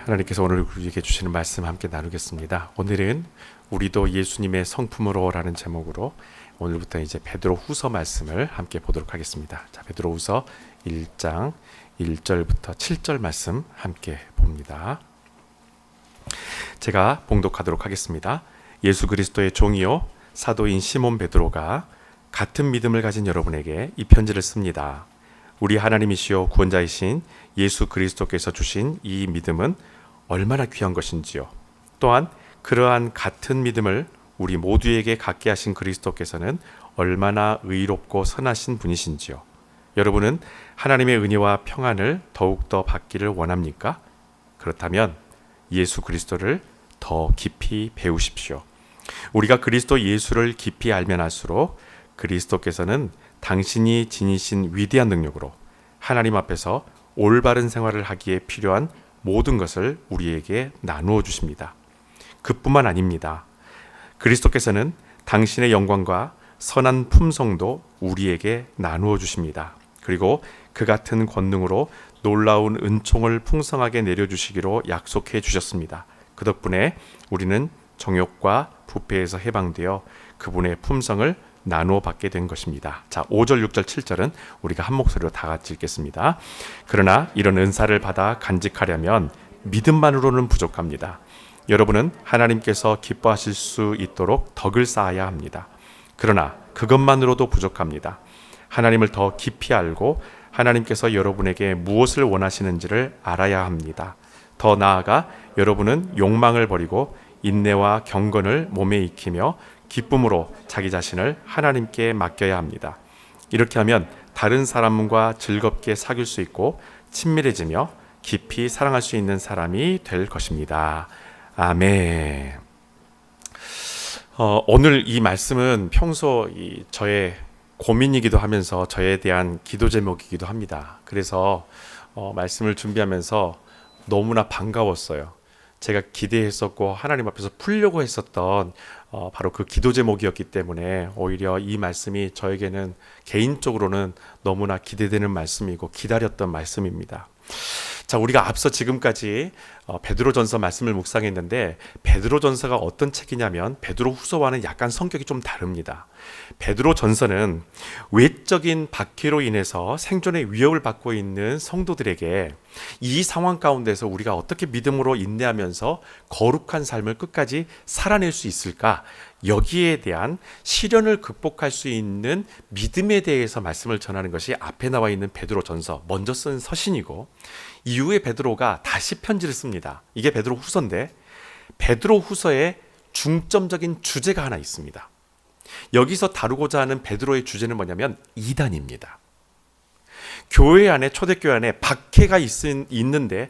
하나님께서 오늘 우리에게 주시는 말씀 함께 나누겠습니다. 오늘은 우리도 예수님의 성품으로라는 제목으로 오늘부터 이제 베드로 후서 말씀을 함께 보도록 하겠습니다. 자, 베드로 후서 1장 1절부터 7절 말씀 함께 봅니다. 제가 봉독하도록 하겠습니다. 예수 그리스도의 종이요 사도인 시몬 베드로가 같은 믿음을 가진 여러분에게 이 편지를 씁니다. 우리 하나님이시요 구원자이신 예수 그리스도께서 주신 이 믿음은 얼마나 귀한 것인지요. 또한 그러한 같은 믿음을 우리 모두에게 갖게 하신 그리스도께서는 얼마나 의롭고 선하신 분이신지요. 여러분은 하나님의 은혜와 평안을 더욱더 받기를 원합니까? 그렇다면 예수 그리스도를 더 깊이 배우십시오. 우리가 그리스도 예수를 깊이 알면 알수록 그리스도께서는 당신이 지니신 위대한 능력으로 하나님 앞에서 올바른 생활을 하기에 필요한 모든 것을 우리에게 나누어 주십니다. 그뿐만 아닙니다. 그리스도께서는 당신의 영광과 선한 품성도 우리에게 나누어 주십니다. 그리고 그 같은 권능으로 놀라운 은총을 풍성하게 내려주시기로 약속해 주셨습니다. 그 덕분에 우리는 정욕과 부패에서 해방되어 그분의 품성을 나누어 받게 된 것입니다. 자, 5절, 6절, 7절은 우리가 한 목소리로 다 같이 읽겠습니다. 그러나 이런 은사를 받아 간직하려면 믿음만으로는 부족합니다. 여러분은 하나님께서 기뻐하실 수 있도록 덕을 쌓아야 합니다. 그러나 그것만으로도 부족합니다. 하나님을 더 깊이 알고 하나님께서 여러분에게 무엇을 원하시는지를 알아야 합니다. 더 나아가 여러분은 욕망을 버리고 인내와 경건을 몸에 익히며 기쁨으로 자기 자신을 하나님께 맡겨야 합니다. 이렇게 하면 다른 사람과 즐겁게 사귈 수 있고 친밀해지며 깊이 사랑할 수 있는 사람이 될 것입니다. 아멘. 오늘 이 말씀은 평소 저의 고민이기도 하면서 저에 대한 기도 제목이기도 합니다. 그래서 말씀을 준비하면서 너무나 반가웠어요. 제가 기대했었고 하나님 앞에서 풀려고 했었던 바로 그 기도 제목이었기 때문에 오히려 이 말씀이 저에게는 개인적으로는 너무나 기대되는 말씀이고 기다렸던 말씀입니다. 자, 우리가 앞서 지금까지 베드로전서 말씀을 묵상했는데 베드로전서가 어떤 책이냐면 베드로후서와는 약간 성격이 좀 다릅니다. 베드로전서는 외적인 박해로 인해서 생존의 위협을 받고 있는 성도들에게 이 상황 가운데서 우리가 어떻게 믿음으로 인내하면서 거룩한 삶을 끝까지 살아낼 수 있을까? 여기에 대한 시련을 극복할 수 있는 믿음에 대해서 말씀을 전하는 것이 앞에 나와 있는 베드로전서, 먼저 쓴 서신이고 이후에 베드로가 다시 편지를 씁니다. 이게 베드로후서인데 베드로후서에 중점적인 주제가 하나 있습니다. 여기서 다루고자 하는 베드로의 주제는 뭐냐면 이단입니다. 교회 안에, 초대교회 안에 박해가 있는데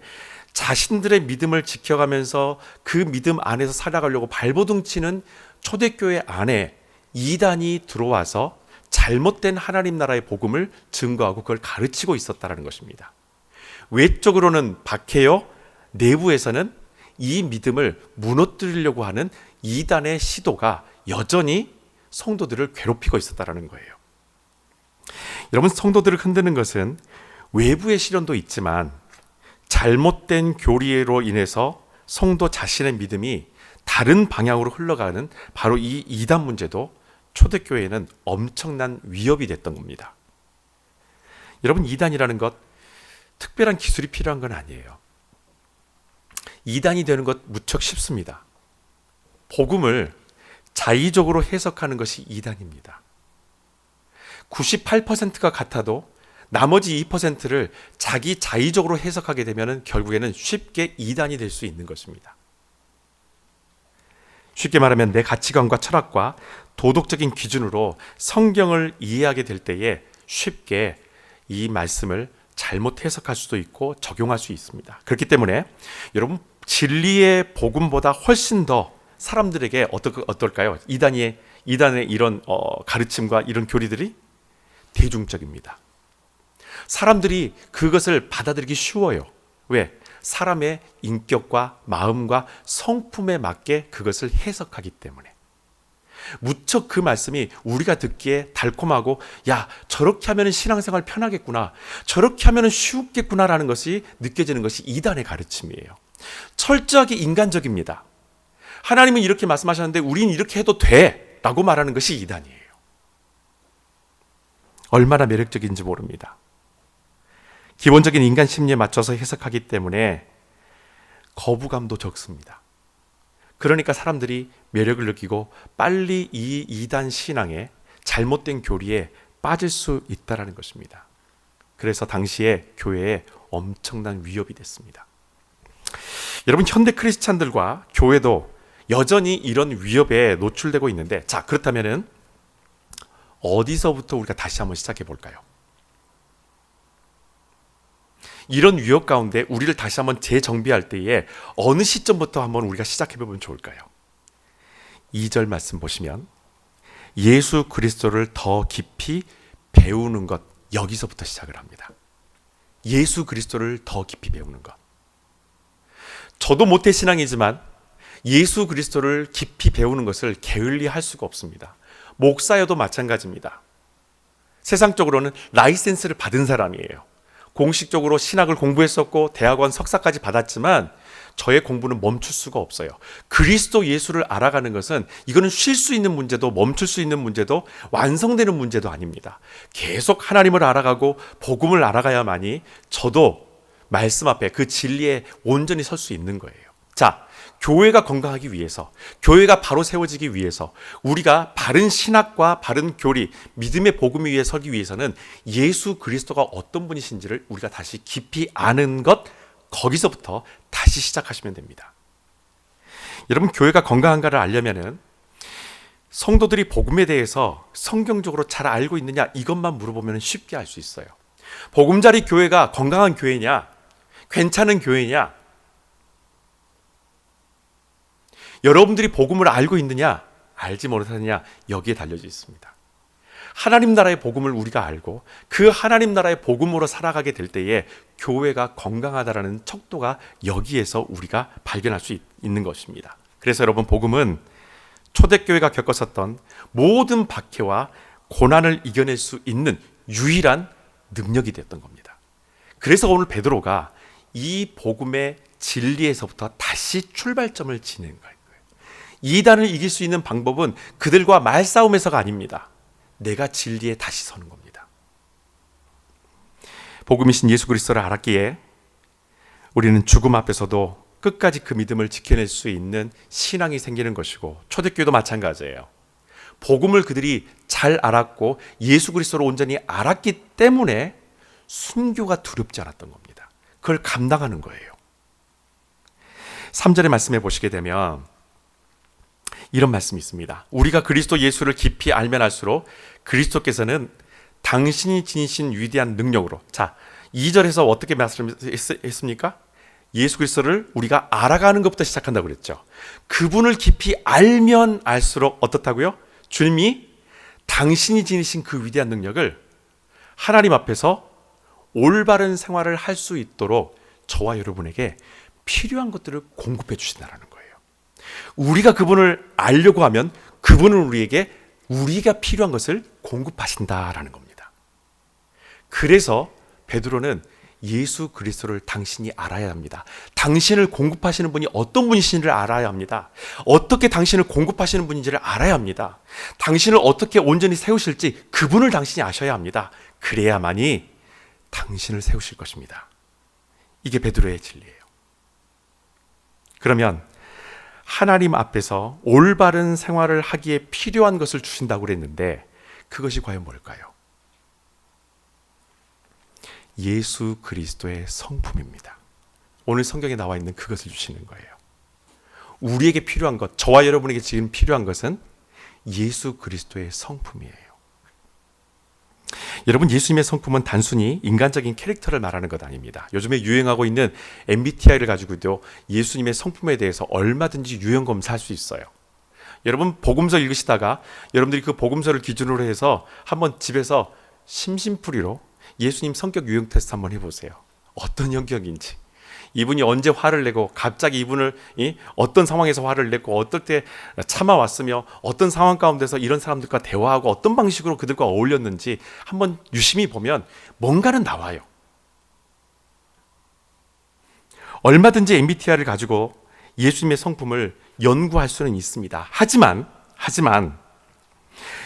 자신들의 믿음을 지켜가면서 그 믿음 안에서 살아가려고 발버둥 치는 초대교회 안에 이단이 들어와서 잘못된 하나님 나라의 복음을 증거하고 그걸 가르치고 있었다는 것입니다. 외적으로는 박해요, 내부에서는 이 믿음을 무너뜨리려고 하는 이단의 시도가 여전히 성도들을 괴롭히고 있었다는 거예요. 여러분, 성도들을 흔드는 것은 외부의 시련도 있지만 잘못된 교리로 인해서 성도 자신의 믿음이 다른 방향으로 흘러가는 바로 이 이단 문제도 초대교회에는 엄청난 위협이 됐던 겁니다. 여러분, 이단이라는 것 특별한 기술이 필요한 건 아니에요. 이단이 되는 것 무척 쉽습니다. 복음을 자의적으로 해석하는 것이 이단입니다. 98%가 같아도 나머지 2%를 자기 자의적으로 해석하게 되면 결국에는 쉽게 이단이 될 수 있는 것입니다. 쉽게 말하면 내 가치관과 철학과 도덕적인 기준으로 성경을 이해하게 될 때에 쉽게 이 말씀을 잘못 해석할 수도 있고 적용할 수 있습니다. 그렇기 때문에 여러분, 진리의 복음보다 훨씬 더 사람들에게 어떨까요? 이단의 이런 가르침과 이런 교리들이 대중적입니다. 사람들이 그것을 받아들이기 쉬워요. 왜? 사람의 인격과 마음과 성품에 맞게 그것을 해석하기 때문에. 무척 그 말씀이 우리가 듣기에 달콤하고 야, 저렇게 하면 신앙생활 편하겠구나, 저렇게 하면 쉽겠구나라는 것이 느껴지는 것이 이단의 가르침이에요. 철저하게 인간적입니다. 하나님은 이렇게 말씀하셨는데 우린 이렇게 해도 돼 라고 말하는 것이 이단이에요. 얼마나 매력적인지 모릅니다. 기본적인 인간 심리에 맞춰서 해석하기 때문에 거부감도 적습니다. 그러니까 사람들이 매력을 느끼고 빨리 이 이단 신앙에 잘못된 교리에 빠질 수 있다는 것입니다. 그래서 당시에 교회에 엄청난 위협이 됐습니다. 여러분, 현대 크리스찬들과 교회도 여전히 이런 위협에 노출되고 있는데, 자, 그렇다면은 어디서부터 우리가 다시 한번 시작해 볼까요? 이런 위협 가운데 우리를 다시 한번 재정비할 때에 어느 시점부터 한번 우리가 시작해 보면 좋을까요? 2절 말씀 보시면 예수 그리스도를 더 깊이 배우는 것, 여기서부터 시작을 합니다. 예수 그리스도를 더 깊이 배우는 것. 저도 모태신앙이지만 예수 그리스도를 깊이 배우는 것을 게을리할 수가 없습니다. 목사여도 마찬가지입니다. 세상적으로는 라이센스를 받은 사람이에요. 공식적으로 신학을 공부했었고 대학원 석사까지 받았지만 저의 공부는 멈출 수가 없어요. 그리스도 예수를 알아가는 것은 이거는 쉴 수 있는 문제도 멈출 수 있는 문제도 완성되는 문제도 아닙니다. 계속 하나님을 알아가고 복음을 알아가야만이 저도 말씀 앞에 그 진리에 온전히 설 수 있는 거예요. 자, 교회가 건강하기 위해서, 교회가 바로 세워지기 위해서, 우리가 바른 신학과 바른 교리, 믿음의 복음 위에 서기 위해서는 예수 그리스도가 어떤 분이신지를 우리가 다시 깊이 아는 것, 거기서부터 다시 시작하시면 됩니다. 여러분, 교회가 건강한가를 알려면은 성도들이 복음에 대해서 성경적으로 잘 알고 있느냐, 이것만 물어보면 쉽게 알 수 있어요. 복음자리 교회가 건강한 교회냐, 괜찮은 교회냐, 여러분들이 복음을 알고 있느냐, 알지 못하느냐, 여기에 달려져 있습니다. 하나님 나라의 복음을 우리가 알고 그 하나님 나라의 복음으로 살아가게 될 때에 교회가 건강하다라는 척도가 여기에서 우리가 발견할 수 있는 것입니다. 그래서 여러분, 복음은 초대교회가 겪었었던 모든 박해와 고난을 이겨낼 수 있는 유일한 능력이 됐던 겁니다. 그래서 오늘 베드로가 이 복음의 진리에서부터 다시 출발점을 지는 거예요. 이단을 이길 수 있는 방법은 그들과 말싸움에서가 아닙니다. 내가 진리에 다시 서는 겁니다. 복음이신 예수 그리스도를 알았기에 우리는 죽음 앞에서도 끝까지 그 믿음을 지켜낼 수 있는 신앙이 생기는 것이고, 초대교회도 마찬가지예요. 복음을 그들이 잘 알았고 예수 그리스도를 온전히 알았기 때문에 순교가 두렵지 않았던 겁니다. 그걸 감당하는 거예요. 3절의 말씀해 보시게 되면 이런 말씀이 있습니다. 우리가 그리스도 예수를 깊이 알면 알수록 그리스도께서는 당신이 지니신 위대한 능력으로, 자, 2절에서 어떻게 말씀했습니까? 예수 그리스도를 우리가 알아가는 것부터 시작한다고 그랬죠. 그분을 깊이 알면 알수록 어떻다고요? 주님이 당신이 지니신 그 위대한 능력을 하나님 앞에서 올바른 생활을 할 수 있도록 저와 여러분에게 필요한 것들을 공급해 주신다는 거예요. 우리가 그분을 알려고 하면 그분은 우리에게 우리가 필요한 것을 공급하신다라는 겁니다. 그래서 베드로는 예수 그리스도를 당신이 알아야 합니다. 당신을 공급하시는 분이 어떤 분이신지를 알아야 합니다. 어떻게 당신을 공급하시는 분인지를 알아야 합니다. 당신을 어떻게 온전히 세우실지 그분을 당신이 아셔야 합니다. 그래야만이 당신을 세우실 것입니다. 이게 베드로의 진리예요. 그러면 하나님 앞에서 올바른 생활을 하기에 필요한 것을 주신다고 그랬는데 그것이 과연 뭘까요? 예수 그리스도의 성품입니다. 오늘 성경에 나와 있는 그것을 주시는 거예요. 우리에게 필요한 것, 저와 여러분에게 지금 필요한 것은 예수 그리스도의 성품이에요. 여러분, 예수님의 성품은 단순히 인간적인 캐릭터를 말하는 것 아닙니다. 요즘에 유행하고 있는 MBTI를 가지고도 예수님의 성품에 대해서 얼마든지 유형 검사할 수 있어요. 여러분, 복음서 읽으시다가 여러분들이 그 복음서를 기준으로 해서 한번 집에서 심심풀이로 예수님 성격 유형 테스트 한번 해보세요. 어떤 성격인지, 이분이 언제 화를 내고 갑자기 이분을 어떤 상황에서 화를 냈고 어떨 때 참아왔으며 어떤 상황 가운데서 이런 사람들과 대화하고 어떤 방식으로 그들과 어울렸는지 한번 유심히 보면 뭔가는 나와요. 얼마든지 MBTI를 가지고 예수님의 성품을 연구할 수는 있습니다. 하지만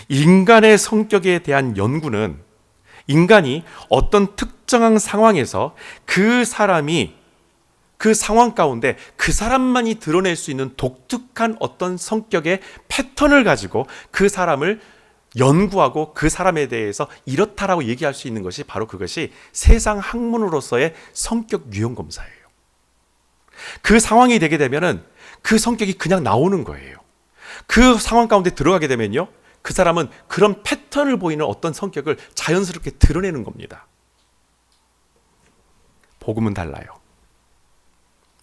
인간의 성격에 대한 연구는 인간이 어떤 특정한 상황에서 그 사람이 그 상황 가운데 그 사람만이 드러낼 수 있는 독특한 어떤 성격의 패턴을 가지고 그 사람을 연구하고 그 사람에 대해서 이렇다라고 얘기할 수 있는 것이 바로 그것이 세상 학문으로서의 성격 유형 검사예요. 그 상황이 되게 되면은 그 성격이 그냥 나오는 거예요. 그 상황 가운데 들어가게 되면요, 그 사람은 그런 패턴을 보이는 어떤 성격을 자연스럽게 드러내는 겁니다. 복음은 달라요.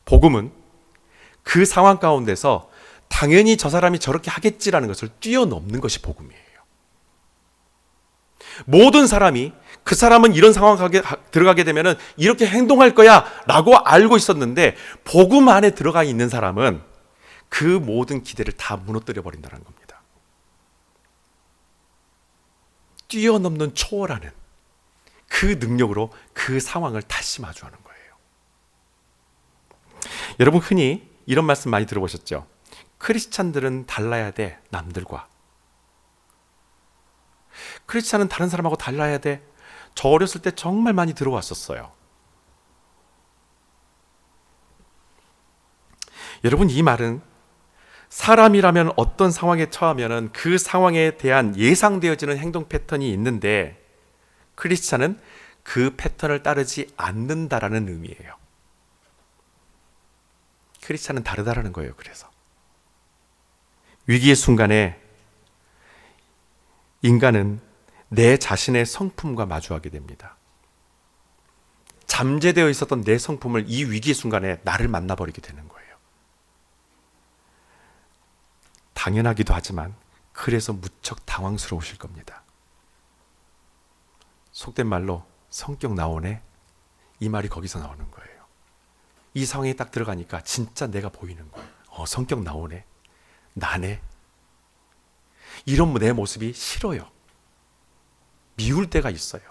복음은 그 상황 가운데서 당연히 저 사람이 저렇게 하겠지라는 것을 뛰어넘는 것이 복음이에요. 모든 사람이 그 사람은 이런 상황에 들어가게 되면 이렇게 행동할 거야 라고 알고 있었는데, 복음 안에 들어가 있는 사람은 그 모든 기대를 다 무너뜨려 버린다는 겁니다. 뛰어넘는, 초월하는 그 능력으로 그 상황을 다시 마주하는 거예요. 여러분, 흔히 이런 말씀 많이 들어보셨죠? 크리스찬들은 달라야 돼, 남들과. 크리스찬은 다른 사람하고 달라야 돼. 저 어렸을 때 정말 많이 들어왔었어요. 여러분, 이 말은 사람이라면 어떤 상황에 처하면 그 상황에 대한 예상되어지는 행동 패턴이 있는데, 크리스찬은 그 패턴을 따르지 않는다라는 의미예요. 크리스찬은 다르다라는 거예요. 그래서 위기의 순간에 인간은 내 자신의 성품과 마주하게 됩니다. 잠재되어 있었던 내 성품을 이 위기의 순간에 나를 만나버리게 되는 거예요. 당연하기도 하지만 그래서 무척 당황스러우실 겁니다. 속된 말로 성격 나오네, 이 말이 거기서 나오는 거예요. 이 상황에 딱 들어가니까 진짜 내가 보이는 거예요. 성격 나오네, 나네. 이런 내 모습이 싫어요. 미울 때가 있어요.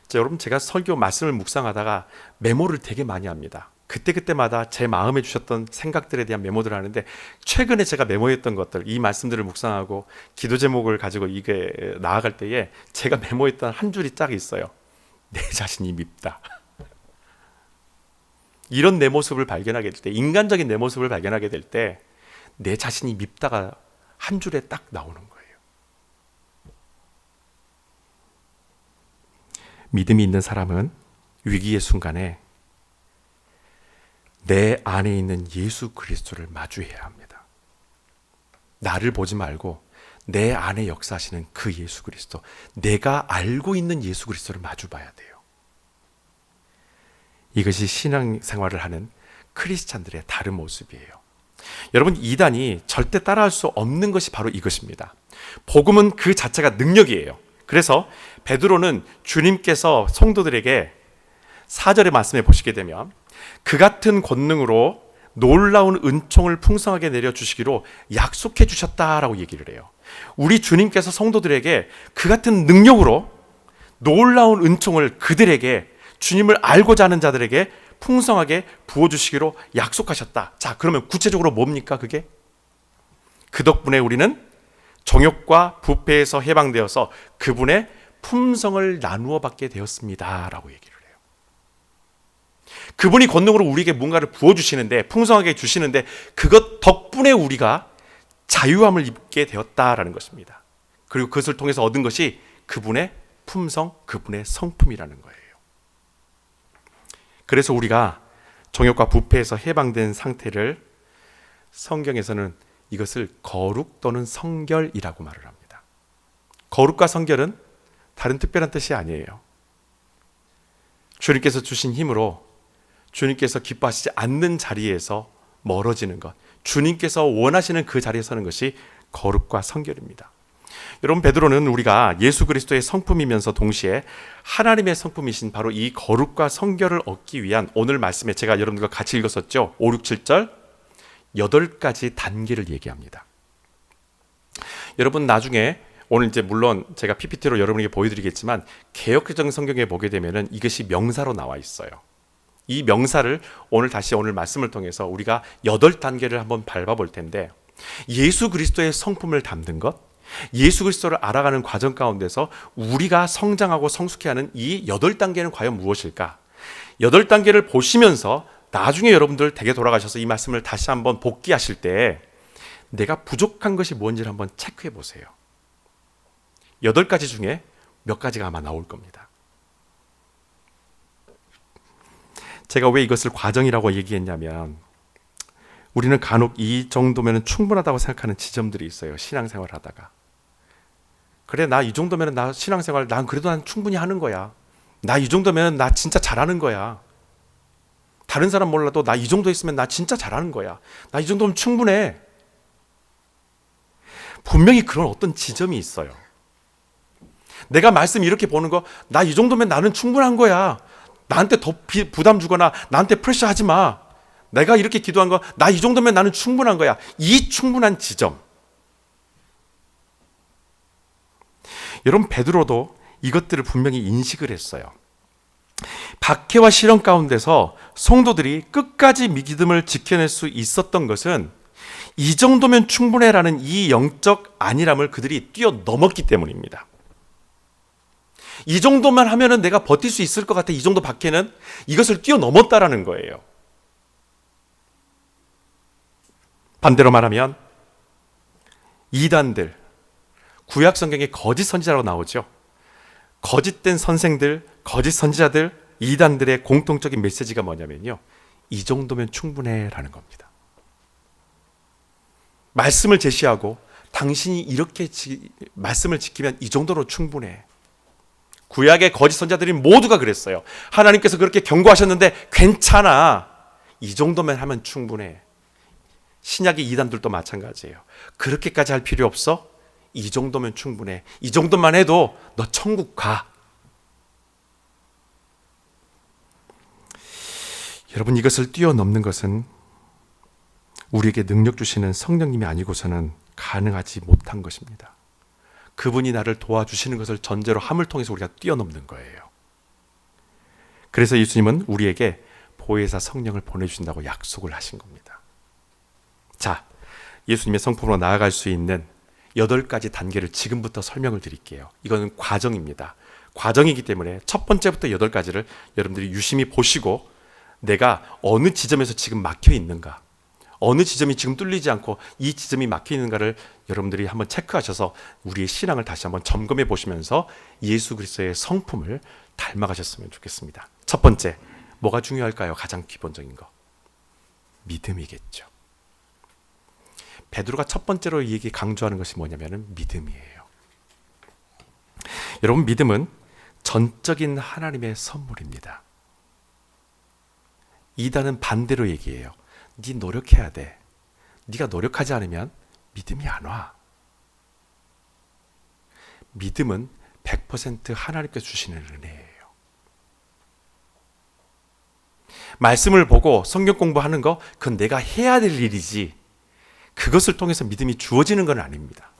자, 여러분, 제가 설교 말씀을 묵상하다가 메모를 되게 많이 합니다. 그때마다 제 마음에 주셨던 생각들에 대한 메모들을 하는데, 최근에 제가 메모했던 것들, 이 말씀들을 묵상하고 기도 제목을 가지고 이게 나아갈 때에 제가 메모했던 한 줄이 딱 있어요. 내 자신이 밉다. 이런 내 모습을 발견하게 될 때, 인간적인 내 모습을 발견하게 될 때 내 자신이 밉다가 한 줄에 딱 나오는 거예요. 믿음이 있는 사람은 위기의 순간에 내 안에 있는 예수 그리스도를 마주해야 합니다. 나를 보지 말고 내 안에 역사하시는 그 예수 그리스도, 내가 알고 있는 예수 그리스도를 마주봐야 돼요. 이것이 신앙생활을 하는 크리스찬들의 다른 모습이에요. 여러분, 이단이 절대 따라할 수 없는 것이 바로 이것입니다. 복음은 그 자체가 능력이에요. 그래서 베드로는 주님께서 성도들에게 4절의 말씀에 보시게 되면 그 같은 권능으로 놀라운 은총을 풍성하게 내려주시기로 약속해 주셨다라고 얘기를 해요. 우리 주님께서 성도들에게 그 같은 능력으로 놀라운 은총을 그들에게, 주님을 알고자 하는 자들에게 풍성하게 부어주시기로 약속하셨다. 자, 그러면 구체적으로 뭡니까 그게? 그 덕분에 우리는 정욕과 부패에서 해방되어서 그분의 품성을 나누어 받게 되었습니다 라고 얘기를 해요. 그분이 권능으로 우리에게 뭔가를 부어주시는데, 풍성하게 주시는데, 그것 덕분에 우리가 자유함을 입게 되었다라는 것입니다. 그리고 그것을 통해서 얻은 것이 그분의 품성, 그분의 성품이라는 거예요. 그래서 우리가 정욕과 부패에서 해방된 상태를 성경에서는 이것을 거룩 또는 성결이라고 말을 합니다. 거룩과 성결은 다른 특별한 뜻이 아니에요. 주님께서 주신 힘으로 주님께서 기뻐하시지 않는 자리에서 멀어지는 것, 주님께서 원하시는 그 자리에 서는 것이 거룩과 성결입니다. 여러분, 베드로는 우리가 예수 그리스도의 성품이면서 동시에 하나님의 성품이신 바로 이 거룩과 성결을 얻기 위한, 오늘 말씀에 제가 여러분들과 같이 읽었었죠. 5, 6, 7절 8가지 단계를 얘기합니다. 여러분, 나중에 오늘 이제 물론 제가 PPT로 여러분에게 보여드리겠지만 개역개정 성경에 보게 되면은 이것이 명사로 나와 있어요. 이 명사를 오늘 말씀을 통해서 우리가 8단계를 한번 밟아볼 텐데, 예수 그리스도의 성품을 담는 것, 예수 그리스도를 알아가는 과정 가운데서 우리가 성장하고 성숙해하는 이 8단계는 과연 무엇일까? 8단계를 보시면서 나중에 여러분들 댁에 돌아가셔서 이 말씀을 다시 한번 복기하실 때 내가 부족한 것이 뭔지를 한번 체크해 보세요. 8가지 중에 몇 가지가 아마 나올 겁니다. 제가 왜 이것을 과정이라고 얘기했냐면, 우리는 간혹 이 정도면 충분하다고 생각하는 지점들이 있어요. 신앙생활 하다가. 그래, 나 이 정도면 나 신앙생활 난 충분히 하는 거야. 나 이 정도면 나 진짜 잘하는 거야. 다른 사람 몰라도 나 이 정도 있으면 나 진짜 잘하는 거야. 나 이 정도면 충분해. 분명히 그런 어떤 지점이 있어요. 내가 말씀 이렇게 보는 거, 나 이 정도면 나는 충분한 거야. 나한테 더 부담 주거나 나한테 프레셔 하지 마. 내가 이렇게 기도한 거, 나 이 정도면 나는 충분한 거야. 이 충분한 지점. 여러분, 베드로도 이것들을 분명히 인식을 했어요. 박해와 시련 가운데서 성도들이 끝까지 믿음을 지켜낼 수 있었던 것은 이 정도면 충분해라는 이 영적 안일함을 그들이 뛰어넘었기 때문입니다. 이 정도만 하면은 내가 버틸 수 있을 것 같아. 이 정도 박해는 이것을 뛰어넘었다라는 거예요. 반대로 말하면 이단들, 구약 성경에 거짓 선지자라고 나오죠. 거짓된 선생들, 거짓 선지자들, 이단들의 공통적인 메시지가 뭐냐면요, 이 정도면 충분해라는 겁니다. 말씀을 제시하고 당신이 이렇게 말씀을 지키면 이 정도로 충분해. 구약의 거짓 선지자들이 모두가 그랬어요. 하나님께서 그렇게 경고하셨는데 괜찮아. 이 정도면 하면 충분해. 신약의 이단들도 마찬가지예요. 그렇게까지 할 필요 없어. 이 정도면 충분해. 이 정도만 해도 너 천국 가. 여러분, 이것을 뛰어넘는 것은 우리에게 능력 주시는 성령님이 아니고서는 가능하지 못한 것입니다. 그분이 나를 도와주시는 것을 전제로 함을 통해서 우리가 뛰어넘는 거예요. 그래서 예수님은 우리에게 보혜사 성령을 보내주신다고 약속을 하신 겁니다. 자, 예수님의 성품으로 나아갈 수 있는 8가지 단계를 지금부터 설명을 드릴게요. 이거는 과정입니다. 과정이기 때문에 첫 번째부터 8가지를 여러분들이 유심히 보시고 내가 어느 지점에서 지금 막혀 있는가, 어느 지점이 지금 뚫리지 않고 이 지점이 막혀 있는가를 여러분들이 한번 체크하셔서 우리의 신앙을 다시 한번 점검해 보시면서 예수 그리스도의 성품을 닮아가셨으면 좋겠습니다. 첫 번째, 뭐가 중요할까요? 가장 기본적인 거. 믿음이겠죠. 베드로가 첫 번째로 얘기 강조하는 것이 뭐냐면 믿음이에요. 여러분, 믿음은 전적인 하나님의 선물입니다. 이단은 반대로 얘기해요. 네 노력해야 돼. 네가 노력하지 않으면 믿음이 안 와. 믿음은 100% 하나님께서 주시는 은혜예요. 말씀을 보고 성경 공부하는 거, 그건 내가 해야 될 일이지 그것을 통해서 믿음이 주어지는 건 아닙니다.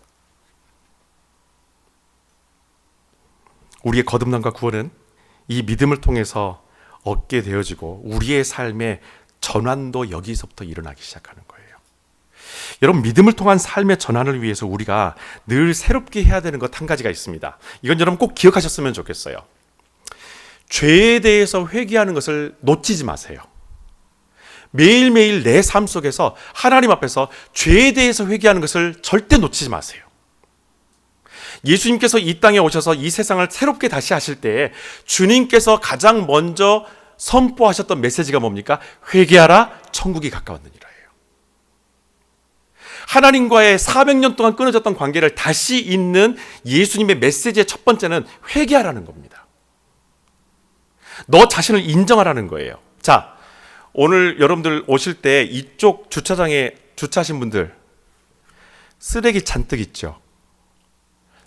우리의 거듭남과 구원은 이 믿음을 통해서 얻게 되어지고 우리의 삶의 전환도 여기서부터 일어나기 시작하는 거예요. 여러분, 믿음을 통한 삶의 전환을 위해서 우리가 늘 새롭게 해야 되는 것 한 가지가 있습니다. 이건 여러분 꼭 기억하셨으면 좋겠어요. 죄에 대해서 회개하는 것을 놓치지 마세요. 매일매일 내 삶 속에서 하나님 앞에서 죄에 대해서 회개하는 것을 절대 놓치지 마세요. 예수님께서 이 땅에 오셔서 이 세상을 새롭게 다시 하실 때 주님께서 가장 먼저 선포하셨던 메시지가 뭡니까? 회개하라, 천국이 가까웠느니라. 하나님과의 400년 동안 끊어졌던 관계를 다시 잇는 예수님의 메시지의 첫 번째는 회개하라는 겁니다. 너 자신을 인정하라는 거예요. 자, 오늘 여러분들 오실 때 이쪽 주차장에 주차하신 분들 쓰레기 잔뜩 있죠.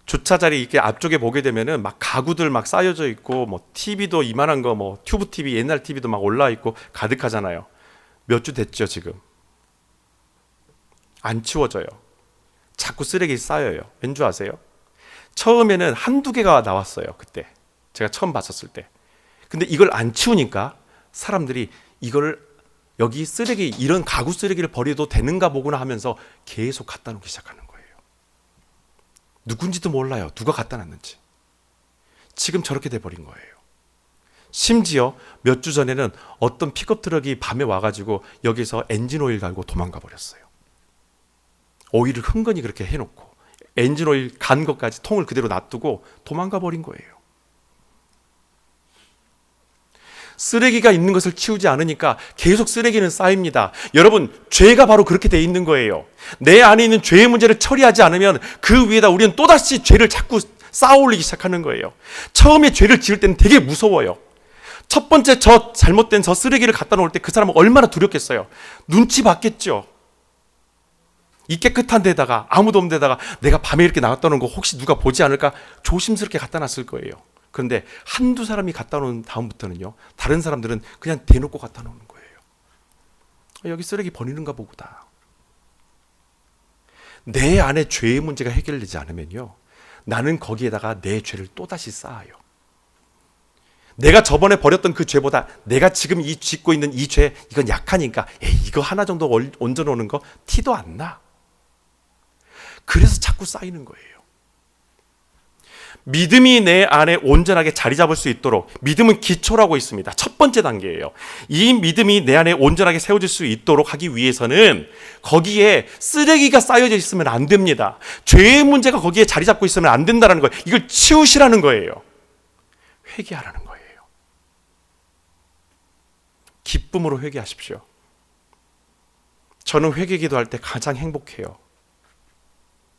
주차자리 이렇게 앞쪽에 보게 되면은 막 가구들 막 쌓여져 있고, 뭐 TV도 이만한 거, 뭐 튜브 TV, 옛날 TV도 막 올라 있고 가득하잖아요. 몇 주 됐죠, 지금. 안 치워져요. 자꾸 쓰레기 쌓여요. 왠 줄 아세요? 처음에는 한두 개가 나왔어요. 그때 제가 처음 봤었을 때. 근데 이걸 안 치우니까 사람들이 이걸 여기 쓰레기, 이런 가구 쓰레기를 버려도 되는가 보구나 하면서 계속 갖다 놓기 시작하는 거예요. 누군지도 몰라요. 누가 갖다 놨는지. 지금 저렇게 돼버린 거예요. 심지어 몇 주 전에는 어떤 픽업 트럭이 밤에 와가지고 여기서 엔진 오일 갈고 도망가 버렸어요. 오일을 흥건히 그렇게 해놓고 엔진 오일 간 것까지 통을 그대로 놔두고 도망가 버린 거예요. 쓰레기가 있는 것을 치우지 않으니까 계속 쓰레기는 쌓입니다. 여러분, 죄가 바로 그렇게 돼 있는 거예요. 내 안에 있는 죄의 문제를 처리하지 않으면 그 위에다 우리는 또다시 죄를 자꾸 쌓아 올리기 시작하는 거예요. 처음에 죄를 지을 때는 되게 무서워요. 첫 번째 저 잘못된 저 쓰레기를 갖다 놓을 때 그 사람은 얼마나 두렵겠어요. 눈치 봤겠죠. 이 깨끗한 데다가 아무도 없는 데다가 내가 밤에 이렇게 나갔다 놓은 거 혹시 누가 보지 않을까 조심스럽게 갖다 놨을 거예요. 그런데 한두 사람이 갖다 놓은 다음부터는요, 다른 사람들은 그냥 대놓고 갖다 놓는 거예요. 여기 쓰레기 버리는가 보구나. 내 안에 죄의 문제가 해결되지 않으면요, 나는 거기에다가 내 죄를 또다시 쌓아요. 내가 저번에 버렸던 그 죄보다 내가 지금 짓고 있는 이 죄, 이건 약하니까 이거 하나 정도 얹어놓는 거 티도 안 나. 그래서 자꾸 쌓이는 거예요. 믿음이 내 안에 온전하게 자리 잡을 수 있도록, 믿음은 기초라고 있습니다. 첫 번째 단계예요. 이 믿음이 내 안에 온전하게 세워질 수 있도록 하기 위해서는 거기에 쓰레기가 쌓여져 있으면 안 됩니다. 죄의 문제가 거기에 자리 잡고 있으면 안 된다는 거예요. 이걸 치우시라는 거예요. 회개하라는 거예요. 기쁨으로 회개하십시오. 저는 회개 기도할 때 가장 행복해요.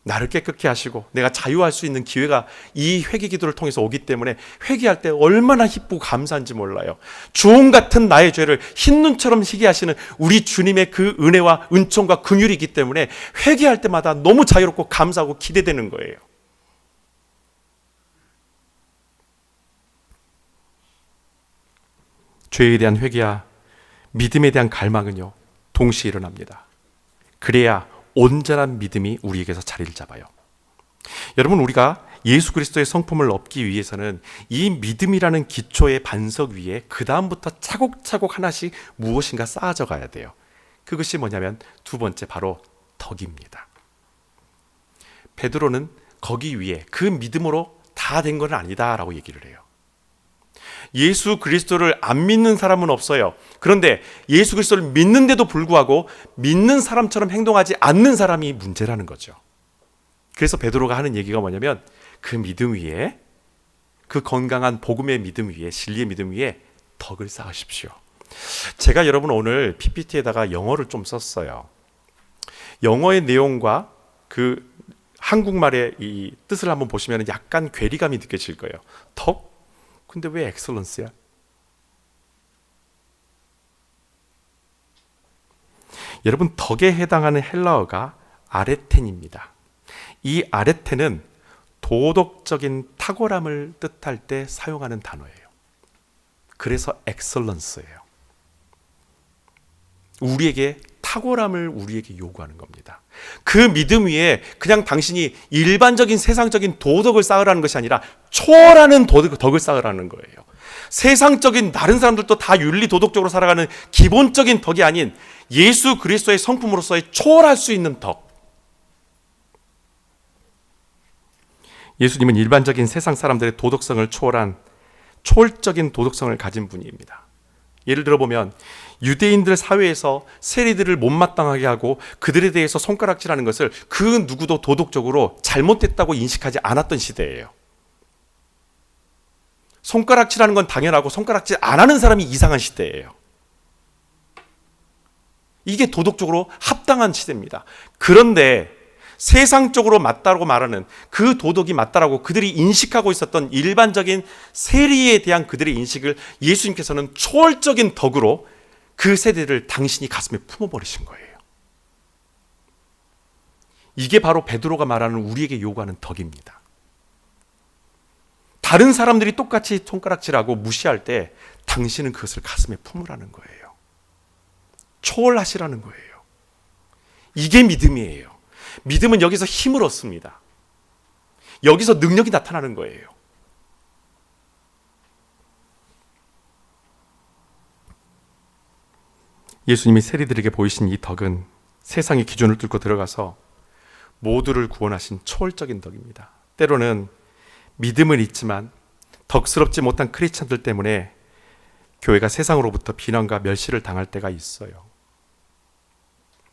나를 깨끗게 하시고 내가 자유할 수 있는 기회가 이 회개 기도를 통해서 오기 때문에 회개할 때 얼마나 기쁘고 감사한지 몰라요. 주홍 같은 나의 죄를 흰눈처럼 희게 하시는 우리 주님의 그 은혜와 은총과 긍휼이 있기 때문에 회개할 때마다 너무 자유롭고 감사하고 기대되는 거예요. 죄에 대한 회개와 믿음에 대한 갈망은요, 동시에 일어납니다. 그래야 온전한 믿음이 우리에게서 자리를 잡아요. 여러분, 우리가 예수 그리스도의 성품을 얻기 위해서는 이 믿음이라는 기초의 반석 위에 그 다음부터 차곡차곡 하나씩 무엇인가 쌓아져 가야 돼요. 그것이 뭐냐면 두 번째, 바로 덕입니다. 베드로는 거기 위에 그 믿음으로 다 된 건 아니다라고 얘기를 해요. 예수 그리스도를 안 믿는 사람은 없어요. 그런데 예수 그리스도를 믿는데도 불구하고 믿는 사람처럼 행동하지 않는 사람이 문제라는 거죠. 그래서 베드로가 하는 얘기가 뭐냐면 그 믿음 위에, 그 건강한 복음의 믿음 위에, 진리의 믿음 위에 덕을 쌓으십시오. 제가 여러분 오늘 PPT에다가 영어를 좀 썼어요. 영어의 내용과 그 한국말의 이 뜻을 한번 보시면 약간 괴리감이 느껴질 거예요. 덕? 근데 왜 엑셀런스야? 여러분, 덕에 해당하는 헬라어가 아레텐입니다. 이 아레텐은 도덕적인 탁월함을 뜻할 때 사용하는 단어예요. 그래서 엑셀런스예요. 우리에게 탁월함을 우리에게 요구하는 겁니다. 그 믿음 위에 그냥 당신이 일반적인 세상적인 도덕을 쌓으라는 것이 아니라 초월하는 덕을 쌓으라는 거예요. 세상적인 다른 사람들도 다 윤리 도덕적으로 살아가는 기본적인 덕이 아닌 예수 그리스도의 성품으로서의 초월할 수 있는 덕. 예수님은 일반적인 세상 사람들의 도덕성을 초월한 초월적인 도덕성을 가진 분입니다. 예를 들어보면 유대인들 사회에서 세리들을 못마땅하게 하고 그들에 대해서 손가락질하는 것을 그 누구도 도덕적으로 잘못됐다고 인식하지 않았던 시대예요. 손가락질하는 건 당연하고 손가락질 안 하는 사람이 이상한 시대예요. 이게 도덕적으로 합당한 시대입니다. 그런데 세상적으로 맞다고 말하는 그 도덕이 맞다라고 그들이 인식하고 있었던 일반적인 세리에 대한 그들의 인식을 예수님께서는 초월적인 덕으로 그 세대를 당신이 가슴에 품어버리신 거예요. 이게 바로 베드로가 말하는 우리에게 요구하는 덕입니다. 다른 사람들이 똑같이 손가락질하고 무시할 때 당신은 그것을 가슴에 품으라는 거예요. 초월하시라는 거예요. 이게 믿음이에요. 믿음은 여기서 힘을 얻습니다. 여기서 능력이 나타나는 거예요. 예수님이 세리들에게 보이신 이 덕은 세상의 기준을 뚫고 들어가서 모두를 구원하신 초월적인 덕입니다. 때로는 믿음은 있지만 덕스럽지 못한 크리스찬들 때문에 교회가 세상으로부터 비난과 멸시를 당할 때가 있어요.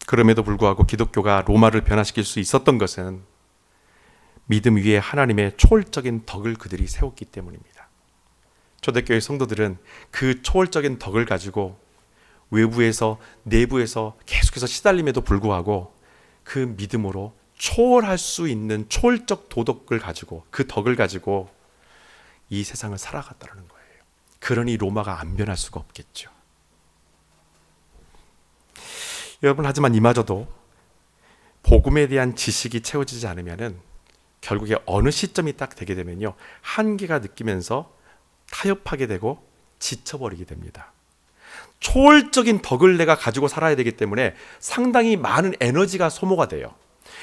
그럼에도 불구하고 기독교가 로마를 변화시킬 수 있었던 것은 믿음 위에 하나님의 초월적인 덕을 그들이 세웠기 때문입니다. 초대교회 성도들은 그 초월적인 덕을 가지고 외부에서 내부에서 계속해서 시달림에도 불구하고 그 믿음으로 초월할 수 있는 초월적 도덕을 가지고 그 덕을 가지고 이 세상을 살아갔다는 거예요. 그러니 로마가 안 변할 수가 없겠죠. 여러분, 하지만 이마저도 복음에 대한 지식이 채워지지 않으면은 결국에 어느 시점이 딱 되게 되면요, 한계가 느끼면서 타협하게 되고 지쳐버리게 됩니다. 초월적인 덕을 내가 가지고 살아야 되기 때문에 상당히 많은 에너지가 소모가 돼요.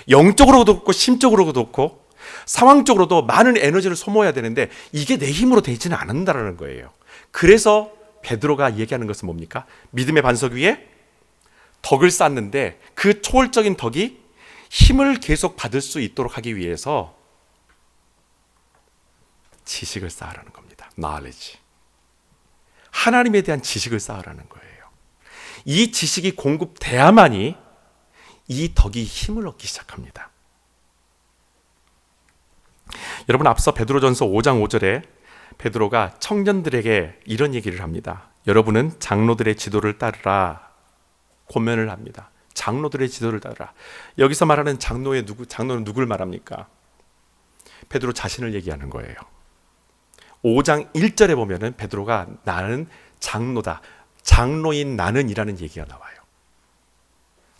영적으로도 그렇고 심적으로도 그렇고 상황적으로도 많은 에너지를 소모해야 되는데 이게 내 힘으로 되지는 않는다는 거예요. 그래서 베드로가 얘기하는 것은 뭡니까? 믿음의 반석 위에 덕을 쌓는데 그 초월적인 덕이 힘을 계속 받을 수 있도록 하기 위해서 지식을 쌓으라는 겁니다. knowledge. 하나님에 대한 지식을 쌓으라는 거예요. 이 지식이 공급돼야만이 이 덕이 힘을 얻기 시작합니다. 여러분, 앞서 베드로전서 5장 5절에 베드로가 청년들에게 이런 얘기를 합니다. 여러분은 장로들의 지도를 따르라. 권면을 합니다. 장로들의 지도를 따르라. 여기서 말하는 장로는 누굴 말합니까? 베드로 자신을 얘기하는 거예요. 5장 1절에 보면은 베드로가 나는 장로다. 장로인 나는이라는 얘기가 나와요.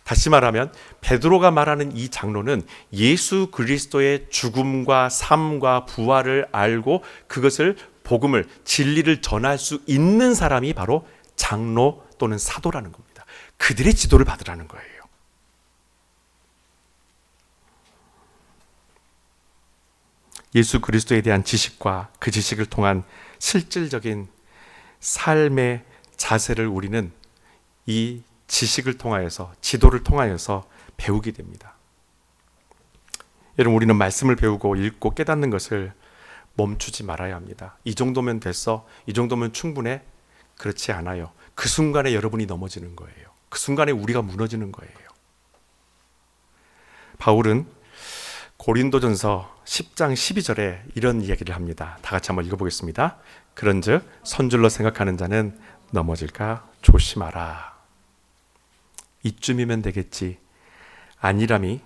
다시 말하면 베드로가 말하는 이 장로는 예수 그리스도의 죽음과 삶과 부활을 알고 그것을 복음을 진리를 전할 수 있는 사람이 바로 장로 또는 사도라는 겁니다. 그들의 지도를 받으라는 거예요. 예수 그리스도에 대한 지식과 그 지식을 통한 실질적인 삶의 자세를 우리는 이 지식을 통하여서 지도를 통하여서 배우게 됩니다. 여러분, 우리는 말씀을 배우고 읽고 깨닫는 것을 멈추지 말아야 합니다. 이 정도면 됐어? 이 정도면 충분해? 그렇지 않아요. 그 순간에 여러분이 넘어지는 거예요. 그 순간에 우리가 무너지는 거예요. 바울은 고린도전서 10장 12절에 이런 이야기를 합니다. 다 같이 한번 읽어보겠습니다. 그런즉 선줄로 생각하는 자는 넘어질까 조심하라. 이쯤이면 되겠지. 아니람이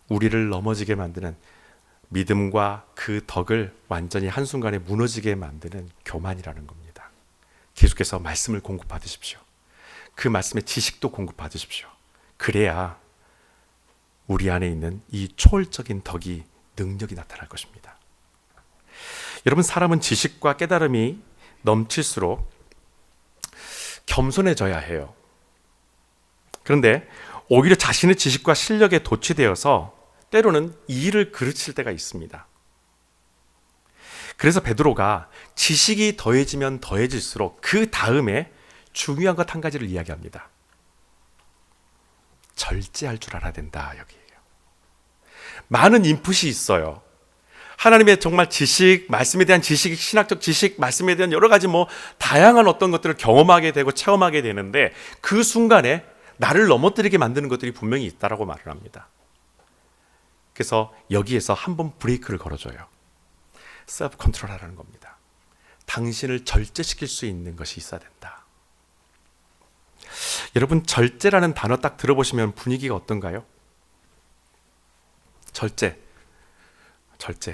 우리를 넘어지게 만드는 믿음과 그 덕을 완전히 한순간에 무너지게 만드는 교만이라는 겁니다. 계속해서 말씀을 공급받으십시오. 그 말씀의 지식도 공급받으십시오. 그래야 우리 안에 있는 이 초월적인 덕이 능력이 나타날 것입니다. 여러분, 사람은 지식과 깨달음이 넘칠수록 겸손해져야 해요. 그런데 오히려 자신의 지식과 실력에 도취되어서 때로는 일을 그르칠 때가 있습니다. 그래서 베드로가 지식이 더해지면 더해질수록 그 다음에 중요한 것 한 가지를 이야기합니다. 절제할 줄 알아야 된다, 여기에요. 많은 인풋이 있어요. 하나님의 정말 지식, 말씀에 대한 지식, 신학적 지식, 말씀에 대한 여러 가지 다양한 어떤 것들을 경험하게 되고 체험하게 되는데 그 순간에 나를 넘어뜨리게 만드는 것들이 분명히 있다라고 말을 합니다. 그래서 여기에서 한번 브레이크를 걸어줘요. 셀프 컨트롤하라는 겁니다. 당신을 절제시킬 수 있는 것이 있어야 된다. 여러분, 절제라는 단어 딱 들어보시면 분위기가 어떤가요? 절제,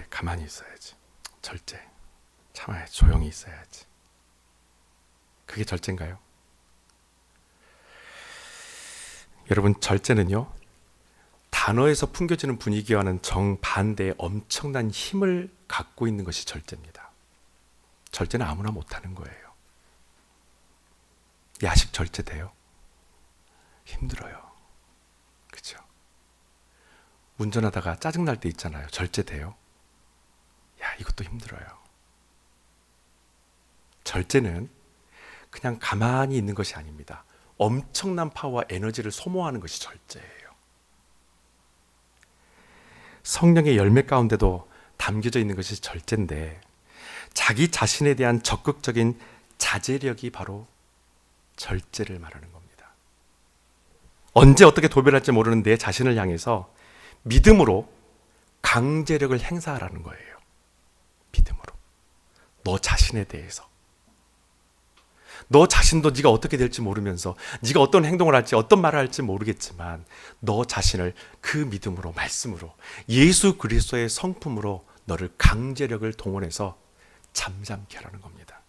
가만히 있어야지. 절제, 참아야지. 조용히 있어야지. 그게 절제인가요? 여러분, 절제는요, 단어에서 풍겨지는 분위기와는 정반대의 엄청난 힘을 갖고 있는 것이 절제입니다. 절제는 아무나 못하는 거예요. 야식 절제돼요? 힘들어요. 그렇죠? 운전하다가 짜증날 때 있잖아요. 절제돼요? 야, 이것도 힘들어요. 절제는 그냥 가만히 있는 것이 아닙니다. 엄청난 파워와 에너지를 소모하는 것이 절제예요. 성령의 열매 가운데도 담겨져 있는 것이 절제인데 자기 자신에 대한 적극적인 자제력이 바로 절제를 말하는 겁니다. 언제 어떻게 도별할지 모르는 내 자신을 향해서 믿음으로 강제력을 행사하라는 거예요. 믿음으로. 너 자신에 대해서. 너 자신도 네가 어떻게 될지 모르면서 네가 어떤 행동을 할지 어떤 말을 할지 모르겠지만 너 자신을 그 믿음으로 말씀으로 예수 그리스도의 성품으로 너를 강제력을 동원해서 잠잠케 하라는 겁니다.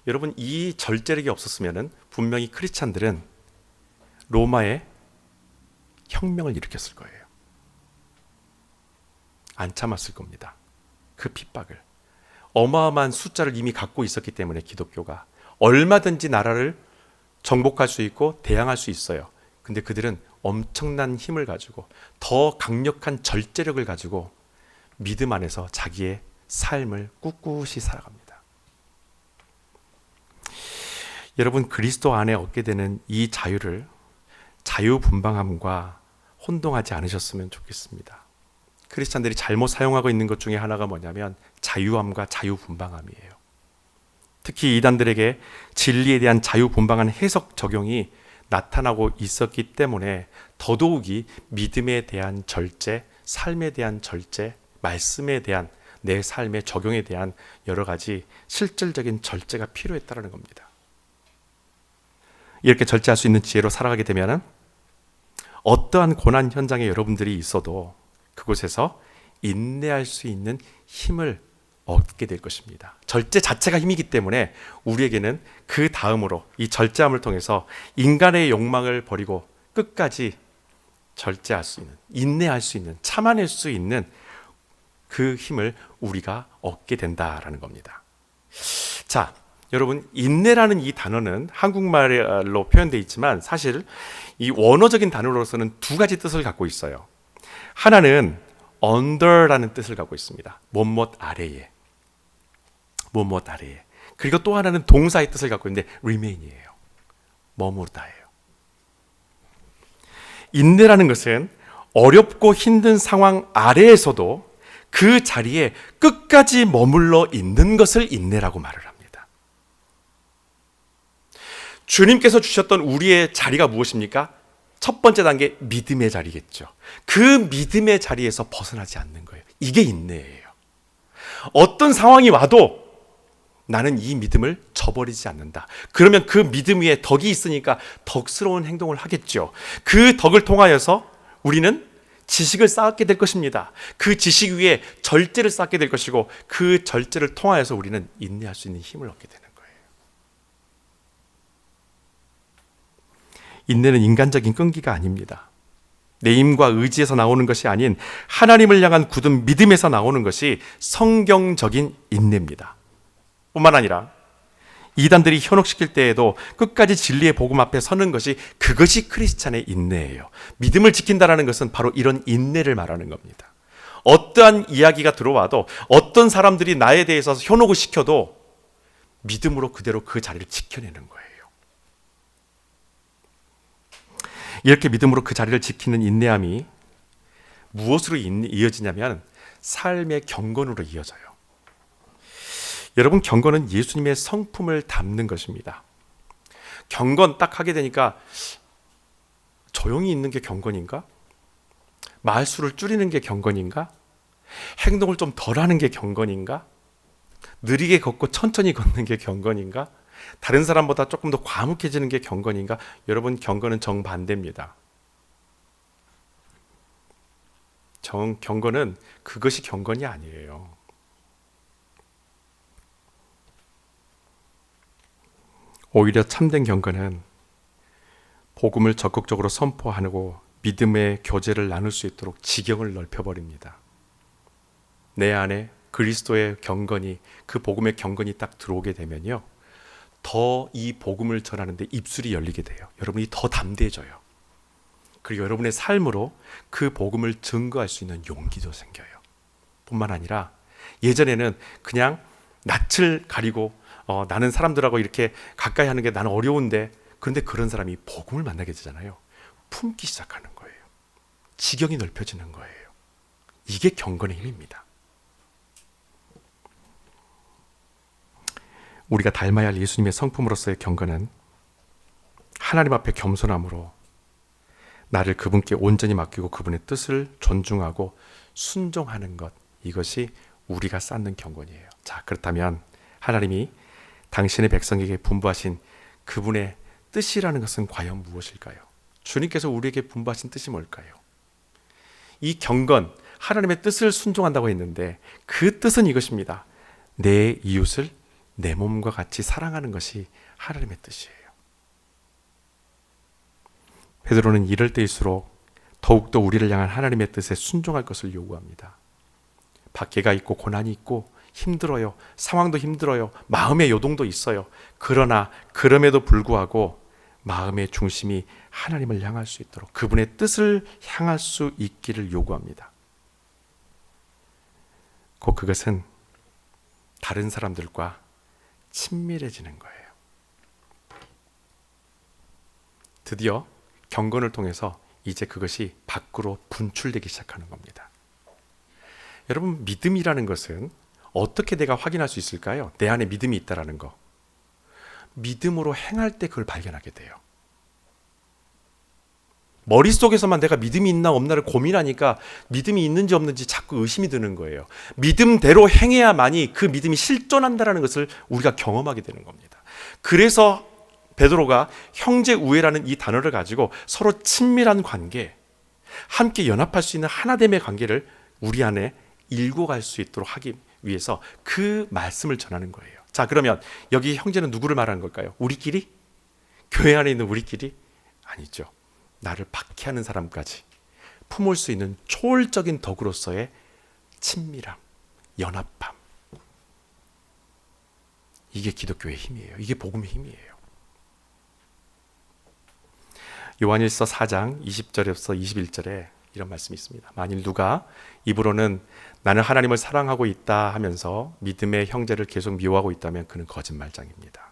여러분 이 절제력이 없었으면 분명히 크리스찬들은 로마에 혁명을 일으켰을 거예요. 안 참았을 겁니다. 그 핍박을. 어마어마한 숫자를 이미 갖고 있었기 때문에 기독교가 얼마든지 나라를 정복할 수 있고 대항할 수 있어요. 근데 그들은 엄청난 힘을 가지고 더 강력한 절제력을 가지고 믿음 안에서 자기의 삶을 꿋꿋이 살아갑니다. 여러분 그리스도 안에 얻게 되는 이 자유를 자유분방함과 혼동하지 않으셨으면 좋겠습니다. 크리스찬들이 잘못 사용하고 있는 것 중에 하나가 뭐냐면 자유함과 자유분방함이에요. 특히 이단들에게 진리에 대한 자유분방한 해석 적용이 나타나고 있었기 때문에 더더욱이 믿음에 대한 절제, 삶에 대한 절제, 말씀에 대한 내 삶의 적용에 대한 여러 가지 실질적인 절제가 필요했다는 겁니다. 이렇게 절제할 수 있는 지혜로 살아가게 되면 어떠한 고난 현장에 여러분들이 있어도 그곳에서 인내할 수 있는 힘을 얻게 될 것입니다. 절제 자체가 힘이기 때문에 우리에게는 그 다음으로 이 절제함을 통해서 인간의 욕망을 버리고 끝까지 절제할 수 있는, 인내할 수 있는, 참아낼 수 있는 그 힘을 우리가 얻게 된다라는 겁니다. 자, 여러분 인내라는 이 단어는 한국말로 표현되어 있지만 사실 이 원어적인 단어로서는 두 가지 뜻을 갖고 있어요. 하나는 under라는 뜻을 갖고 있습니다. 뭐뭇 아래에. 뭐뭇 아래에. 그리고 또 하나는 동사의 뜻을 갖고 있는데 remain이에요. 머무르다예요. 인내라는 것은 어렵고 힘든 상황 아래에서도 그 자리에 끝까지 머물러 있는 것을 인내라고 말을 합니다. 주님께서 주셨던 우리의 자리가 무엇입니까? 첫 번째 단계 믿음의 자리겠죠. 그 믿음의 자리에서 벗어나지 않는 거예요. 이게 인내예요. 어떤 상황이 와도 나는 이 믿음을 저버리지 않는다. 그러면 그 믿음 위에 덕이 있으니까 덕스러운 행동을 하겠죠. 그 덕을 통하여서 우리는 지식을 쌓게 될 것입니다. 그 지식 위에 절제를 쌓게 될 것이고 그 절제를 통하여서 우리는 인내할 수 있는 힘을 얻게 되는 거예요. 인내는 인간적인 끈기가 아닙니다. 내 힘과 의지에서 나오는 것이 아닌 하나님을 향한 굳은 믿음에서 나오는 것이 성경적인 인내입니다. 뿐만 아니라 이단들이 현혹시킬 때에도 끝까지 진리의 복음 앞에 서는 것이 그것이 크리스찬의 인내예요. 믿음을 지킨다는 것은 바로 이런 인내를 말하는 겁니다. 어떠한 이야기가 들어와도 어떤 사람들이 나에 대해서 현혹을 시켜도 믿음으로 그대로 그 자리를 지켜내는 거예요. 이렇게 믿음으로 그 자리를 지키는 인내함이 무엇으로 이어지냐면 삶의 경건으로 이어져요. 여러분 경건은 예수님의 성품을 담는 것입니다. 경건 딱 하게 되니까 조용히 있는 게 경건인가? 말수를 줄이는 게 경건인가? 행동을 좀 덜 하는 게 경건인가? 느리게 걷고 천천히 걷는 게 경건인가? 다른 사람보다 조금 더 과묵해지는 게 경건인가? 여러분 경건은 정반대입니다. 경건은 그것이 경건이 아니에요. 오히려 참된 경건은 복음을 적극적으로 선포하고 믿음의 교제를 나눌 수 있도록 지경을 넓혀버립니다. 내 안에 그리스도의 경건이, 그 복음의 경건이 딱 들어오게 되면요, 더 이 복음을 전하는데 입술이 열리게 돼요. 여러분이 더 담대해져요. 그리고 여러분의 삶으로 그 복음을 증거할 수 있는 용기도 생겨요. 뿐만 아니라 예전에는 그냥 낯을 가리고 나는 사람들하고 이렇게 가까이 하는 게 나는 어려운데 그런데 그런 사람이 복음을 만나게 되잖아요. 품기 시작하는 거예요. 지경이 넓혀지는 거예요. 이게 경건의 힘입니다. 우리가 닮아야 할 예수님의 성품으로서의 경건은 하나님 앞에 겸손함으로 나를 그분께 온전히 맡기고 그분의 뜻을 존중하고 순종하는 것, 이것이 우리가 쌓는 경건이에요. 자, 그렇다면 하나님이 당신의 백성에게 분부하신 그분의 뜻이라는 것은 과연 무엇일까요? 주님께서 우리에게 분부하신 뜻이 뭘까요? 이 경건, 하나님의 뜻을 순종한다고 했는데 그 뜻은 이것입니다. 내 이웃을 내 몸과 같이 사랑하는 것이 하나님의 뜻이에요. 베드로는 이럴 때일수록 더욱더 우리를 향한 하나님의 뜻에 순종할 것을 요구합니다. 박해가 있고 고난이 있고 힘들어요. 상황도 힘들어요. 마음의 요동도 있어요. 그러나 그럼에도 불구하고 마음의 중심이 하나님을 향할 수 있도록 그분의 뜻을 향할 수 있기를 요구합니다. 곧 그것은 다른 사람들과 친밀해지는 거예요. 드디어 경건을 통해서 이제 그것이 밖으로 분출되기 시작하는 겁니다. 여러분, 믿음이라는 것은 어떻게 내가 확인할 수 있을까요? 내 안에 믿음이 있다라는 거. 믿음으로 행할 때 그걸 발견하게 돼요. 머릿속에서만 내가 믿음이 있나 없나를 고민하니까 믿음이 있는지 없는지 자꾸 의심이 드는 거예요. 믿음대로 행해야만이 그 믿음이 실존한다는 것을 우리가 경험하게 되는 겁니다. 그래서 베드로가 형제 우애라는 이 단어를 가지고 서로 친밀한 관계, 함께 연합할 수 있는 하나됨의 관계를 우리 안에 일고 갈 수 있도록 하기 위해서 그 말씀을 전하는 거예요. 자, 그러면 여기 형제는 누구를 말하는 걸까요? 우리끼리? 교회 안에 있는 우리끼리? 아니죠. 나를 박해하는 사람까지 품을 수 있는 초월적인 덕으로서의 친밀함, 연합함. 이게 기독교의 힘이에요. 이게 복음의 힘이에요. 요한일서 4장 20절에서 21절에 이런 말씀이 있습니다. 만일 누가 입으로는 나는 하나님을 사랑하고 있다 하면서 믿음의 형제를 계속 미워하고 있다면 그는 거짓말장입니다.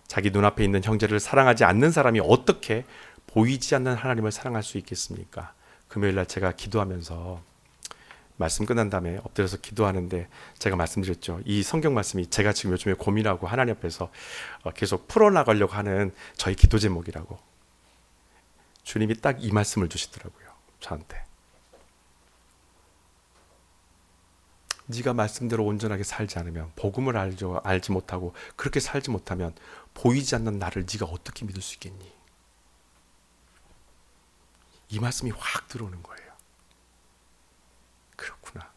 자기 눈앞에 있는 형제를 사랑하지 않는 사람이 어떻게 보이지 않는 하나님을 사랑할 수 있겠습니까? 금요일날 제가 기도하면서 말씀 끝난 다음에 엎드려서 기도하는데 제가 말씀드렸죠. 이 성경 말씀이 제가 지금 요즘에 고민하고 하나님 앞에서 계속 풀어나가려고 하는 저희 기도 제목이라고. 주님이 딱 이 말씀을 주시더라고요. 저한테. 네가 말씀대로 온전하게 살지 않으면, 복음을 알지 못하고 그렇게 살지 못하면 보이지 않는 나를 네가 어떻게 믿을 수 있겠니? 이 말씀이 확 들어오는 거예요. 그렇구나.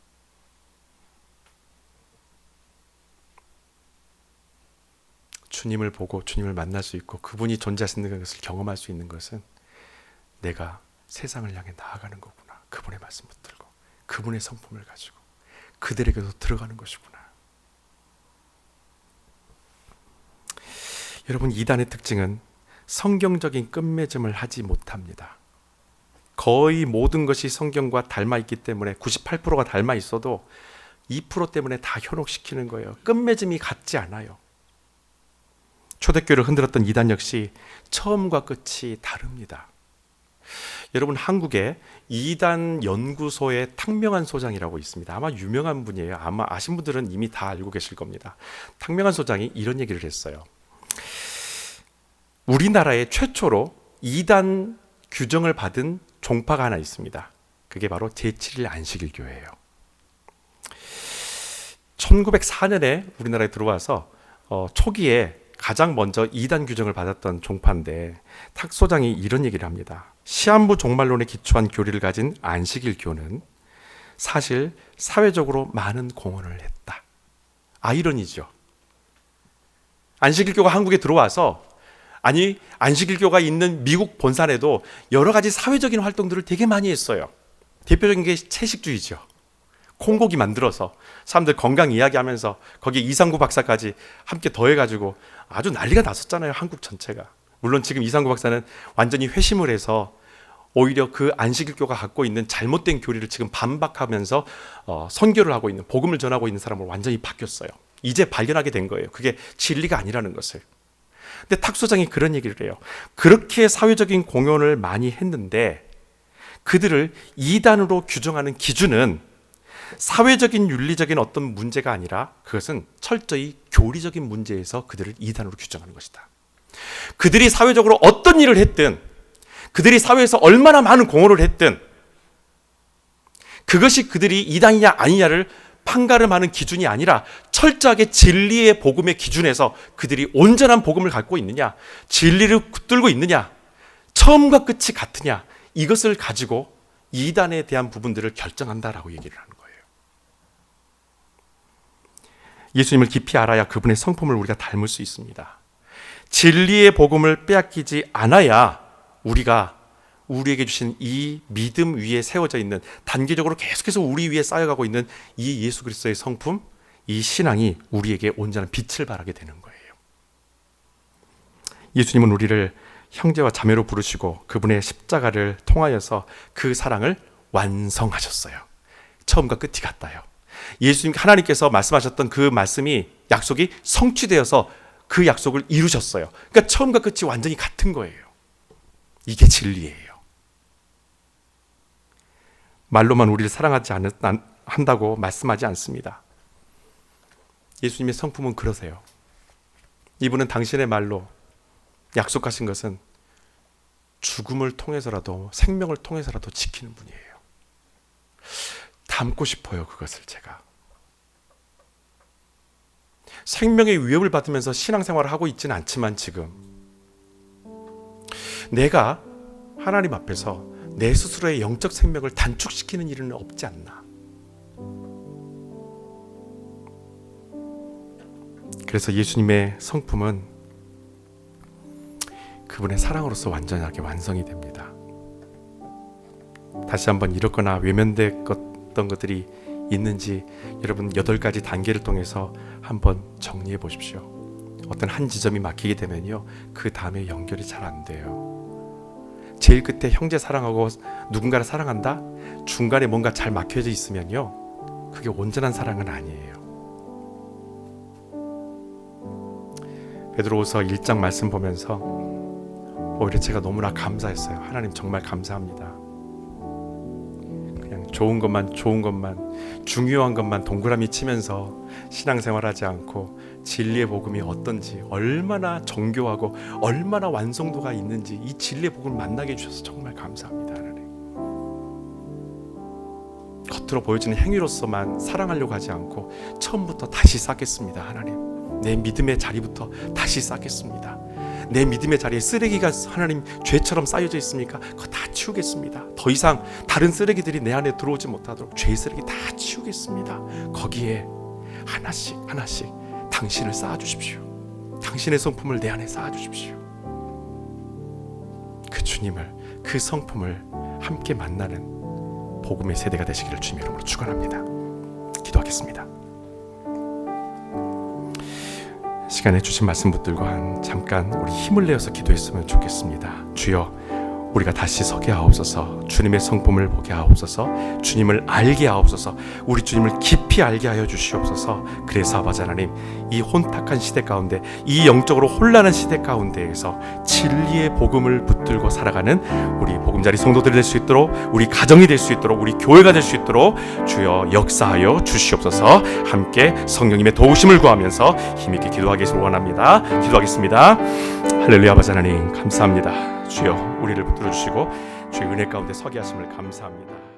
주님을 보고 주님을 만날 수 있고 그분이 존재하시는 것을 경험할 수 있는 것은 내가 세상을 향해 나아가는 거구나. 그분의 말씀 붙들고 그분의 성품을 가지고 그들에게도 들어가는 것이구나. 여러분, 이단의 특징은 성경적인 끝맺음을 하지 못합니다. 거의 모든 것이 성경과 닮아 있기 때문에 98%가 닮아 있어도 2% 때문에 다 현혹시키는 거예요. 끝맺음이 같지 않아요. 초대교회를 흔들었던 이단 역시 처음과 끝이 다릅니다. 여러분, 한국에 이단 연구소의 탕명한 소장이라고 있습니다. 아마 유명한 분이에요. 아마 아신 분들은 이미 다 알고 계실 겁니다. 탕명한 소장이 이런 얘기를 했어요. 우리나라에 최초로 이단 규정을 받은 종파가 하나 있습니다. 그게 바로 제7일 안식일교회예요. 1904년에 우리나라에 들어와서 초기에 가장 먼저 이단 규정을 받았던 종파인데 탁 소장이 이런 얘기를 합니다. 시한부 종말론에 기초한 교리를 가진 안식일교는 사실 사회적으로 많은 공헌을 했다. 아이러니죠. 안식일교가 한국에 들어와서, 아니 안식일교가 있는 미국 본산에도 여러 가지 사회적인 활동들을 되게 많이 했어요. 대표적인 게 채식주의죠. 콩고기 만들어서 사람들 건강 이야기하면서 거기에 이상구 박사까지 함께 더해가지고 아주 난리가 났었잖아요. 한국 전체가. 물론 지금 이상구 박사는 완전히 회심을 해서 오히려 그 안식일교가 갖고 있는 잘못된 교리를 지금 반박하면서 선교를 하고 있는, 복음을 전하고 있는 사람으로 완전히 바뀌었어요. 이제 발견하게 된 거예요. 그게 진리가 아니라는 것을. 근데 탁소장이 그런 얘기를 해요. 그렇게 사회적인 공연을 많이 했는데 그들을 이단으로 규정하는 기준은 사회적인 윤리적인 어떤 문제가 아니라 그것은 철저히 교리적인 문제에서 그들을 이단으로 규정하는 것이다. 그들이 사회적으로 어떤 일을 했든, 그들이 사회에서 얼마나 많은 공헌을 했든 그것이 그들이 이단이냐 아니냐를 판가름하는 기준이 아니라 철저하게 진리의 복음의 기준에서 그들이 온전한 복음을 갖고 있느냐, 진리를 붙들고 있느냐, 처음과 끝이 같으냐, 이것을 가지고 이단에 대한 부분들을 결정한다라고 얘기를 하는 거예요. 예수님을 깊이 알아야 그분의 성품을 우리가 닮을 수 있습니다. 진리의 복음을 빼앗기지 않아야 우리가 우리에게 주신 이 믿음 위에 세워져 있는, 단계적으로 계속해서 우리 위에 쌓여가고 있는 이 예수 그리스도의 성품, 이 신앙이 우리에게 온전한 빛을 발하게 되는 거예요. 예수님은 우리를 형제와 자매로 부르시고 그분의 십자가를 통하여서 그 사랑을 완성하셨어요. 처음과 끝이 같다요. 예수님, 하나님께서 말씀하셨던 그 말씀이, 약속이 성취되어서 그 약속을 이루셨어요. 그러니까 처음과 끝이 완전히 같은 거예요. 이게 진리예요. 말로만 우리를 사랑하지 한다고 말씀하지 않습니다. 예수님의 성품은 그러세요. 이분은 당신의 말로 약속하신 것은 죽음을 통해서라도, 생명을 통해서라도 지키는 분이에요. 닮고 싶어요, 그것을 제가. 생명의 위협을 받으면서 신앙생활을 하고 있지는 않지만 지금 내가 하나님 앞에서 내 스스로의 영적 생명을 단축시키는 일은 없지 않나. 그래서 예수님의 성품은 그분의 사랑으로서 완전하게 완성이 됩니다. 다시 한번 이렇거나 외면됐던 것들이 있는지 여러분 8가지 단계를 통해서 한번 정리해 보십시오. 어떤 한 지점이 막히게 되면요, 그 다음에 연결이 잘 안 돼요. 제일 끝에 형제 사랑하고 누군가를 사랑한다? 중간에 뭔가 잘 막혀져 있으면요, 그게 온전한 사랑은 아니에요. 베드로후서 1장 말씀 보면서 오히려 제가 너무나 감사했어요. 하나님 정말 감사합니다. 그냥 좋은 것만 중요한 것만 동그라미 치면서 신앙생활하지 않고 진리의 복음이 어떤지, 얼마나 정교하고 얼마나 완성도가 있는지 이 진리의 복음을 만나게 해주셔서 정말 감사합니다. 하나님, 겉으로 보여지는 행위로서만 사랑하려고 하지 않고 처음부터 다시 쌓겠습니다. 하나님, 내 믿음의 자리부터 다시 쌓겠습니다. 내 믿음의 자리에 쓰레기가 하나님 죄처럼 쌓여져 있습니까? 그거 다 치우겠습니다. 더 이상 다른 쓰레기들이 내 안에 들어오지 못하도록 죄의 쓰레기 다 치우겠습니다. 거기에 하나씩 하나씩 당신을 쌓아주십시오. 당신의 성품을 내 안에 쌓아주십시오. 그 주님을, 그 성품을 함께 만나는 복음의 세대가 되시기를 주님의 이름으로 축원합니다. 기도하겠습니다. 시간에 주신 말씀 붙들고 잠깐 우리 힘을 내어서 기도했으면 좋겠습니다. 주여, 우리가 다시 서게 하옵소서. 주님의 성품을 보게 하옵소서. 주님을 알게 하옵소서. 우리 주님을 깊이 알게 하여 주시옵소서. 그래서 아버지 하나님, 이 혼탁한 시대 가운데, 이 영적으로 혼란한 시대 가운데에서 진리의 복음을 붙들고 살아가는 우리 보금자리 성도들이 될 수 있도록, 우리 가정이 될 수 있도록, 우리 교회가 될 수 있도록 주여 역사하여 주시옵소서. 함께 성령님의 도우심을 구하면서 힘있게 기도하기를 원합니다. 기도하겠습니다. 할렐루야. 아버지 하나님 감사합니다. 주여, 우리를 붙들어 주시고 주의 은혜 가운데 서게 하심을 감사합니다.